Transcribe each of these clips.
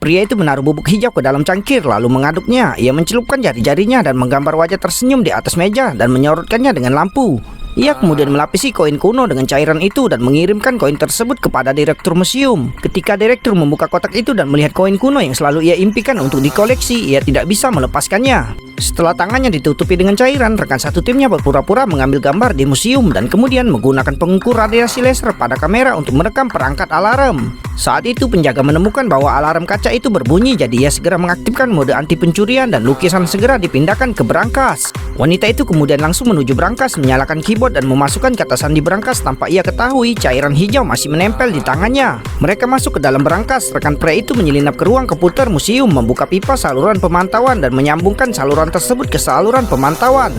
Pria itu menaruh bubuk hijau ke dalam cangkir lalu mengaduknya. Ia mencelupkan jari-jarinya dan menggambar wajah tersenyum di atas meja dan menyorotkannya dengan lampu. Ia kemudian melapisi koin kuno dengan cairan itu dan mengirimkan koin tersebut kepada direktur museum. Ketika direktur membuka kotak itu dan melihat koin kuno yang selalu ia impikan untuk dikoleksi, ia tidak bisa melepaskannya. Setelah tangannya ditutupi dengan cairan, rekan satu timnya berpura-pura mengambil gambar di museum dan kemudian menggunakan pengukur radiasi laser pada kamera untuk merekam perangkat alarm. Saat itu penjaga menemukan bahwa alarm kaca itu berbunyi, jadi ia segera mengaktifkan mode anti pencurian dan lukisan segera dipindahkan ke berangkas. Wanita itu kemudian langsung menuju berangkas, menyalakan keyboard dan memasukkan kata sandi berangkas tanpa ia ketahui cairan hijau masih menempel di tangannya. Mereka masuk ke dalam berangkas. Rekan pria itu menyelinap ke ruang komputer museum, membuka pipa saluran pemantauan dan menyambungkan saluran tersebut ke saluran pemantauan.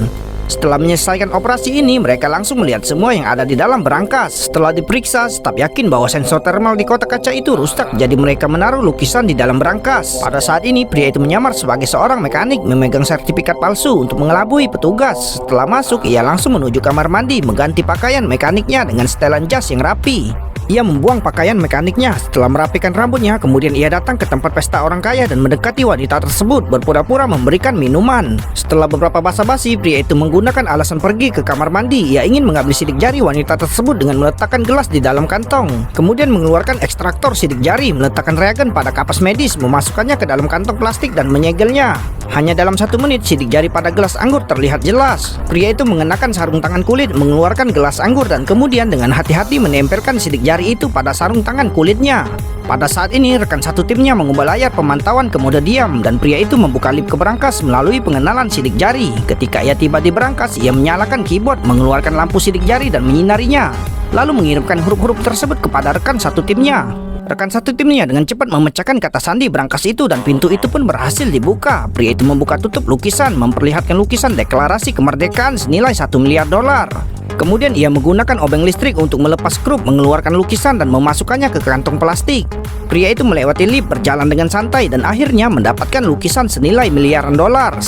Setelah menyelesaikan operasi ini, mereka langsung melihat semua yang ada di dalam berangkas. Setelah diperiksa, staf yakin bahwa sensor thermal di kotak kaca itu rusak, jadi mereka menaruh lukisan di dalam berangkas. Pada saat ini, pria itu menyamar sebagai seorang mekanik, memegang sertifikat palsu untuk mengelabui petugas. Setelah masuk, ia langsung menuju kamar mandi, mengganti pakaian mekaniknya dengan setelan jas yang rapi. Ia membuang pakaian mekaniknya. Setelah merapikan rambutnya, kemudian ia datang ke tempat pesta orang kaya dan mendekati wanita tersebut, berpura-pura memberikan minuman. Setelah beberapa basa-basi, pria itu menggunakan alasan pergi ke kamar mandi. Ia ingin mengambil sidik jari wanita tersebut dengan meletakkan gelas di dalam kantong, kemudian mengeluarkan ekstraktor sidik jari, meletakkan reagen pada kapas medis, memasukkannya ke dalam kantong plastik dan menyegelnya. Hanya dalam 1 menit, sidik jari pada gelas anggur terlihat jelas. Pria itu mengenakan sarung tangan kulit, mengeluarkan gelas anggur dan kemudian dengan hati-hati menempelkan sidik jari itu pada sarung tangan kulitnya. Pada saat ini, rekan satu timnya mengubah layar pemantauan ke mode diam dan pria itu membuka lip ke berangkas melalui pengenalan sidik jari. Ketika ia tiba di berangkas, ia menyalakan keyboard, mengeluarkan lampu sidik jari dan menyinarinya, lalu mengirimkan huruf-huruf tersebut kepada rekan satu timnya. Rekan satu timnya dengan cepat memecahkan kata sandi berangkas itu dan pintu itu pun berhasil dibuka. Pria itu membuka tutup lukisan, memperlihatkan lukisan deklarasi kemerdekaan senilai $1 miliar. Kemudian ia menggunakan obeng listrik untuk melepas skrup, mengeluarkan lukisan dan memasukkannya ke kantong plastik. Pria itu melewati lift, berjalan dengan santai dan akhirnya mendapatkan lukisan senilai miliaran dolar.